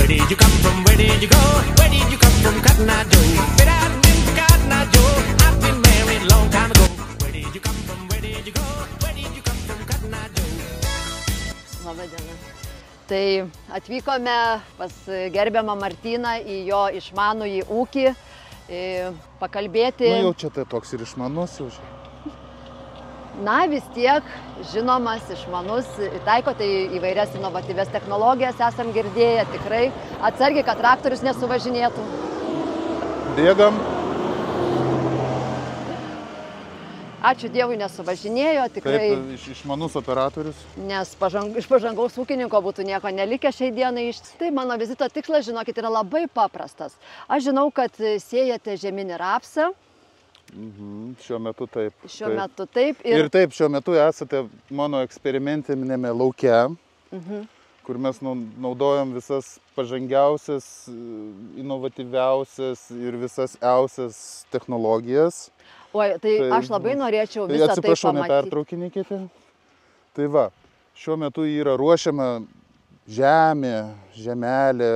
Where did you come from? Where did you go? Where did you come from, Cotton Eye Joe? But I've been to Cotton Eye Joe. I've been married a long time ago. Where did you come from? Where did you go? Where did you come from, Cotton Eye Joe? Labą dieną. Tai atvykome pas gerbiamą Martyną į jo išmanųjį ūkį, pakalbėti. Nu jau čia tai toks ir išmanus jau. Na, vis tiek žinomas, išmanus, taikote įvairias inovatyvias technologijas, esam girdėję tikrai. Atsargiai, kad traktorius nesuvažinėtų. Bėgam. Ačiū Dievui, nesuvažinėjo, tikrai. Taip, išmanus operatorius. Nes iš pažangaus ūkininko būtų nieko nelikę šiai dienai. Tai mano vizito tikslas, žinokit, yra labai paprastas. Aš žinau, kad siejate žieminį rapsą. Šiuo metu taip. Šiuo metu taip. Ir taip, šiuo metu esate mano eksperimentinėme lauke, kur mes naudojam visas pažangiausias, inovatyviausias ir visas iausias technologijas. Oi, tai aš labai norėčiau visą tai pamatyti. Atsiprašau, nepertraukinėkite. Tai va, šiuo metu yra ruošiama žemelė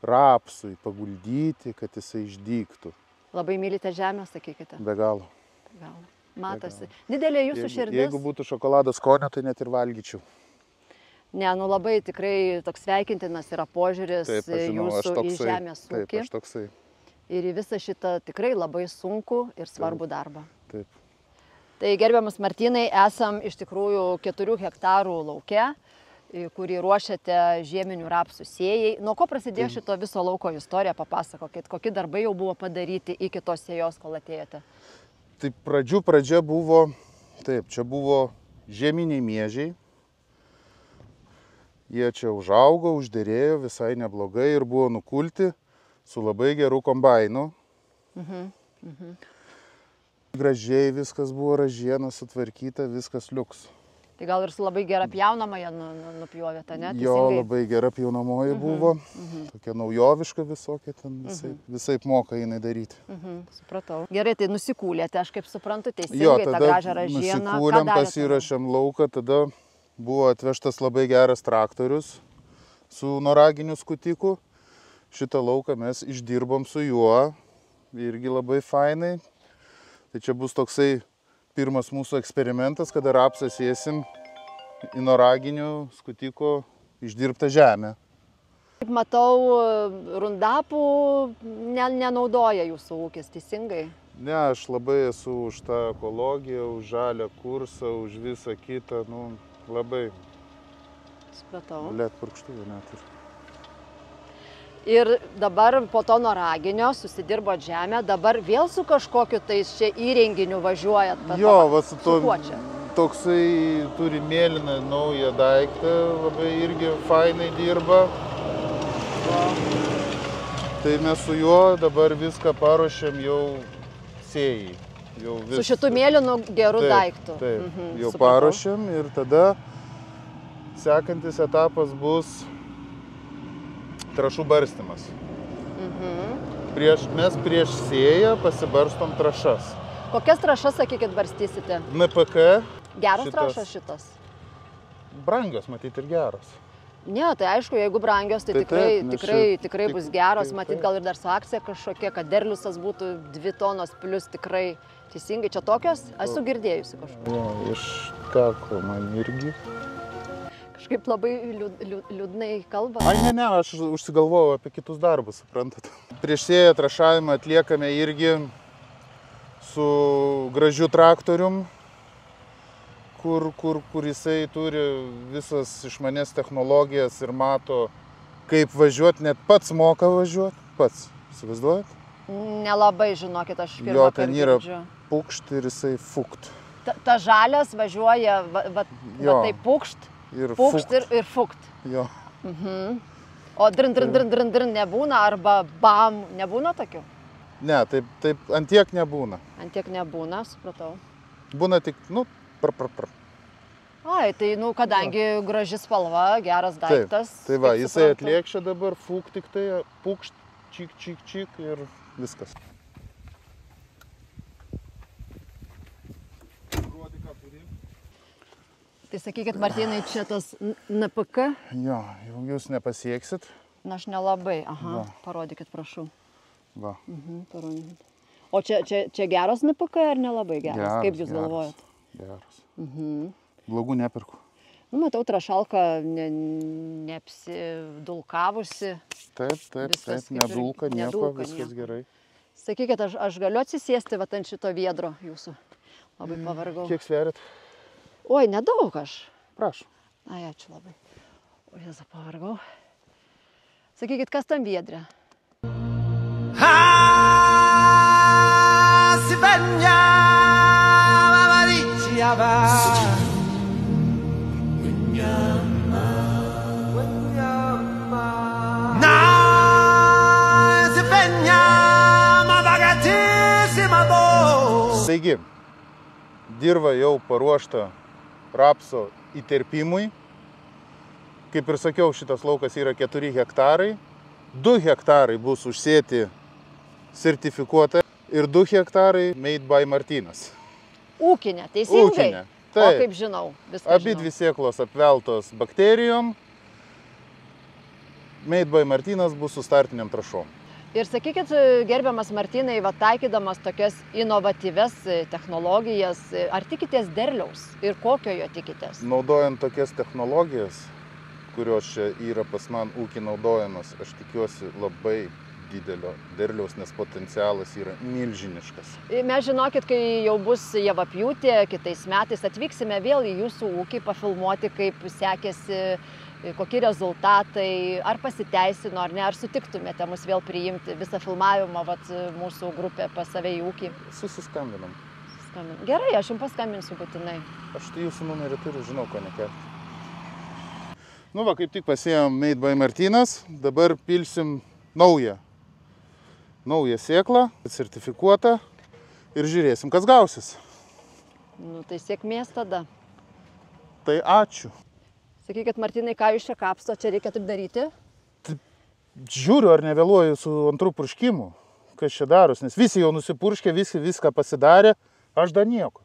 rapsui paguldyti, kad jisai išdygtų. Labai mylite žemę, sakykite. Be galo. Matosi. Didelė jūsų širdis. Jeigu būtų šokolado skonio, tai net ir valgyčiau. Ne, nu labai tikrai toks sveikintinas yra požiūris jūsų į žemės ūkį. Taip, aš toksai. Ir į visą šitą tikrai labai sunkų ir svarbų darbą. Taip. Tai gerbiamas Martynai, esam iš tikrųjų 4 hektarų lauke, kurį ruošiate žieminių rapsų sėjai. Nuo ko prasidėjo šito viso lauko istorija? Papasakokit, kokie darbai jau buvo padaryti iki tos sėjos, kol atėjote? Tai pradžia buvo, taip, čia buvo žieminiai miežiai. Jie čia užaugo, užderėjo visai neblogai ir buvo nukulti su labai geru kombainu. Gražiai viskas buvo, ražiena sutvarkyta, viskas liuks. Tai gal ir su labai gera pjaunamąją nupjovėte, ne? Jo, labai gera pjaunamoji buvo. Tokia naujoviška visokia ten, visaip moka jinai daryti. Supratau. Gerai, tai nusikūlėte, aš kaip suprantu, teisingai tą gražią ražieną. Nusikūlėm, pasirašėm lauką, tada buvo atvežtas labai geras traktorius su noraginiu skutiku. Šitą lauką mes išdirbom su juo, irgi labai fainai. Tai čia bus toksai pirmas mūsų eksperimentas, kada rapsą sėsim į noraginių skutiko išdirbtą žemę. Kaip matau, rundapų nenaudoja jūsų ūkis, teisingai? Ne, aš labai esu už tą ekologiją, už žalią kursą, už visą kitą, nu, labai. Supratau. Liet purkštuvų net ir. Ir dabar po to noraginio susidirbot žemę, dabar vėl su kažkokiu tais čia įrenginiu važiuojat? Jo, va su to, kuo čia? Toksai turi mėlyną naują daiktą, labai irgi fainai dirba. Tai mes su juo dabar viską paruošėm jau sėjai. Su šitu mėlynu geru daiktu? Taip, jau paruošėm ir tada sekantis etapas bus trašų barstymas. Mes prieš sėją pasibarstom trašas. Kokias trašas, sakykit, barstysite? NPK. Geras trašas šitas? Brangios, matyt, ir geros. Ne, tai aišku, jeigu brangios, tai tikrai bus geros. Matyt, gal ir dar su akcija kažkokia, kad derliusas būtų 2 tonos plus tikrai teisingai. Čia tokios? Esu girdėjusi kažkur. Jo, išteko man irgi. Kažkaip labai liūdnai kalba. Ai, ne, aš užsigalvojau apie kitus darbus, suprantat. Prieš sėją trašavimą atliekame irgi su gražiu traktorium, kur jisai turi visas išmanės technologijas ir mato, kaip važiuoti, net pats moka važiuoti, pats. Įsivaizduojat? Nelabai, žinokit, aš pirmą kartą girdžiu. Jo, ten yra pukšt ir jisai fukt. Ta žalias važiuoja, va tai pukšt. Ir fukt. Jo. O drin nebūna arba bam, nebūna tokių? Ne, taip antiek nebūna. Antiek nebūna, supratau. Būna tik, Ai, tai, kadangi graži spalva, geras daiktas. Tai va, jisai atliekšia dabar, fukt tik tai, pukšt, čik ir viskas. Tai sakykit, Martynai, čia tas NPK? Jo, jau jūs nepasieksit. Na, aš nelabai. Aha, Va. parodykit, prašau. Va. Parodykit. O čia geras NPK ar nelabai geras? Kaip jūs galvojat? Geras. Blogų nepirku. Nu, matau, trašalka neapsidulkavusi. Taip, nedulka, nieko, viskas gerai. Sakykit, aš galiu atsisėsti vat ant šito viedro jūsų? Labai pavargau. Kiek sverit? Oi, nedaug aš. Prašau. Ai, ačiū labai. O, Jėza, pavargau. Sakykit, kas tam viedre? Taigi, dirva jau paruošta rapso įterpimui. Kaip ir sakiau, šitas laukas yra 4 hektarai. 2 hektarai bus užsėti sertifikuota ir 2 hektarai made by Martynas. Ūkinė, teisingai? Ūkinė. O kaip žinau, viską žinau. Abidvi sėklos apveltos bakterijom. Made by Martynas bus su startiniam trašom. Ir sakykit, gerbiamas Martynai, va taikydamas tokias inovatyves technologijas, ar tikitės derliaus ir kokio jo tikitės? Naudojant tokias technologijas, kurios čia yra pas man ūkį naudojamas, aš tikiuosi labai didelio derliaus, nes potencialas yra milžiniškas. Mes žinokit, kai jau bus javapjūtė, kitais metais atvyksime vėl į jūsų ūkį pafilmuoti, kaip sekėsi, kokie rezultatai, ar pasiteisino, ar ne, ar sutiktumėte mus vėl priimti visą filmavimą, vat, mūsų grupę pas save į ūkį? Susiskambinam. Gerai, aš jums paskambinsiu būtinai. Aš tai jūsų numerį turiu, žinau, ko nekelti. Nu va, kaip tik pasėjom Made by Martynas, dabar pilsim naują sėklą, sertifikuotą ir žiūrėsim, kas gausis. Nu, tai sėkmės tada. Tai ačiū. Sakykit, Martynai, ką jūs čia kapsto, čia reikia taip daryti? Žiūriu, ar nevėluoju su antru purškimu, kas čia daros, nes visi jau nusipurškė, visi viską pasidarė, aš dar nieko.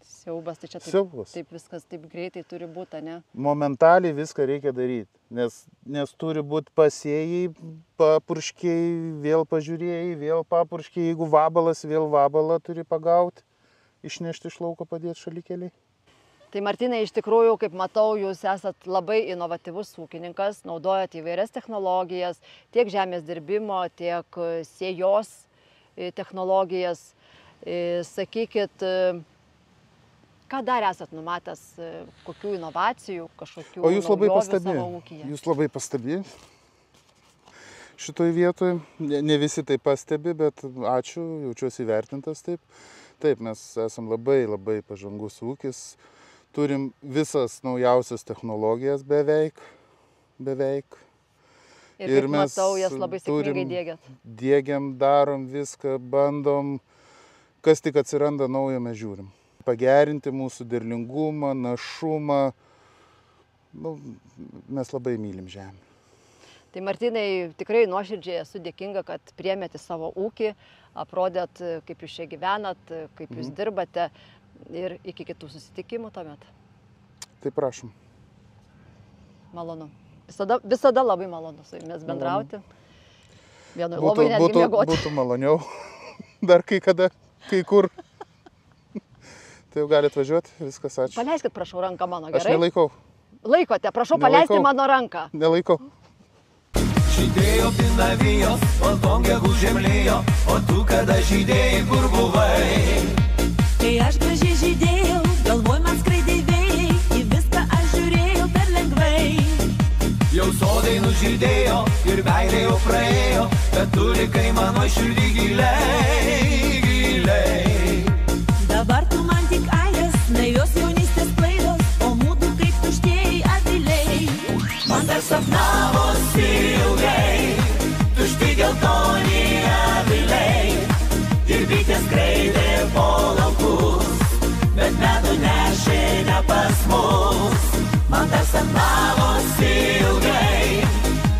Siaubas, tai čia taip viskas taip greitai turi būti, ne? Momentaliai viską reikia daryti, nes turi būti pasėjai, papurškiai, vėl pažiūrėjai, vėl papurškiai, jeigu vabalas, vėl vabalą turi pagauti, išnešti iš lauko, padėti šalikeliai. Tai Martynai, iš tikrųjų, kaip matau, jūs esat labai inovatyvus ūkininkas, naudojat įvairias technologijas, tiek žemės dirbimo, tiek sėjos technologijas. Sakykit, ką dar esat numatęs, kokių inovacijų, kažkokių naujovių savo ūkyje? Jūs labai pastebi šitoj vietoj. Ne visi tai pastebi, bet ačiū, jaučiuosi įvertintas taip. Taip, mes esam labai pažangus ūkis. Turim visas naujausias technologijas beveik. Ir kaip matau, jas labai sėkmingai diegiat. Diegiam, darom viską, bandom, kas tik atsiranda naujo mes žiūrim. Pagerinti mūsų derlingumą, našumą. Nu, mes labai mylim žemę. Tai Martynai, tikrai nuoširdžiai esu dėkinga, kad priėmėte savo ūkį, aprodėt, kaip jūs čia gyvenat, kaip jūs dirbate. Ir iki kitų susitikimų tuomet. Tai prašom. Malonu. Visada labai malonu su jumis bendrauti. Vienoj lovai netgi miegoti. Būtų maloniau. Dar kai kada, kai kur. Tai jau galite važiuoti, viskas, ačiū. Paleiskit, prašau, ranką mano, gerai? Aš nelaikau. Laikote, prašau paleisti mano ranką. Nelaikau. Žydėjo pinavijos, baltom gegužėm lijo, o tu kada žydėjai, kur buvai? Kai aš gražiai žydėjau, galvoj man skraidė vėjai, į viską aš žiūrėjau per lengvai. Jau sodai nužydėjo ir meilė jau praėjo, bet tu likai mano širdį giliai. Dabar tu man tik aidas, naivios jaunystės klaidos, o mūdu kaip tuštieji aviliai. Man dar sapnavosi ilgai, tušti geltoni aviliai. Ir bitės skraidė po laukus, bet medų nešė ne pas mus. Man dar sapnavosi ilgai,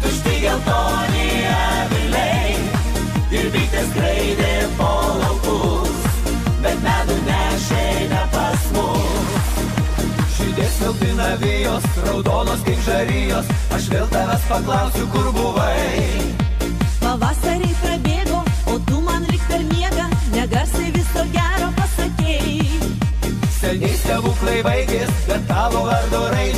tušti geltoni aviliai. Ir bitės skraidė po laukus, pinavijos, raudonos kaip žarijos, aš vėl tavęs paklausiu, kur buvai. Pavasariai prabėgo, o tu man lyg per miegą negarsiai viso gero pasakėjai. Seniai stebuklai baigės, bet tavo vardo raidės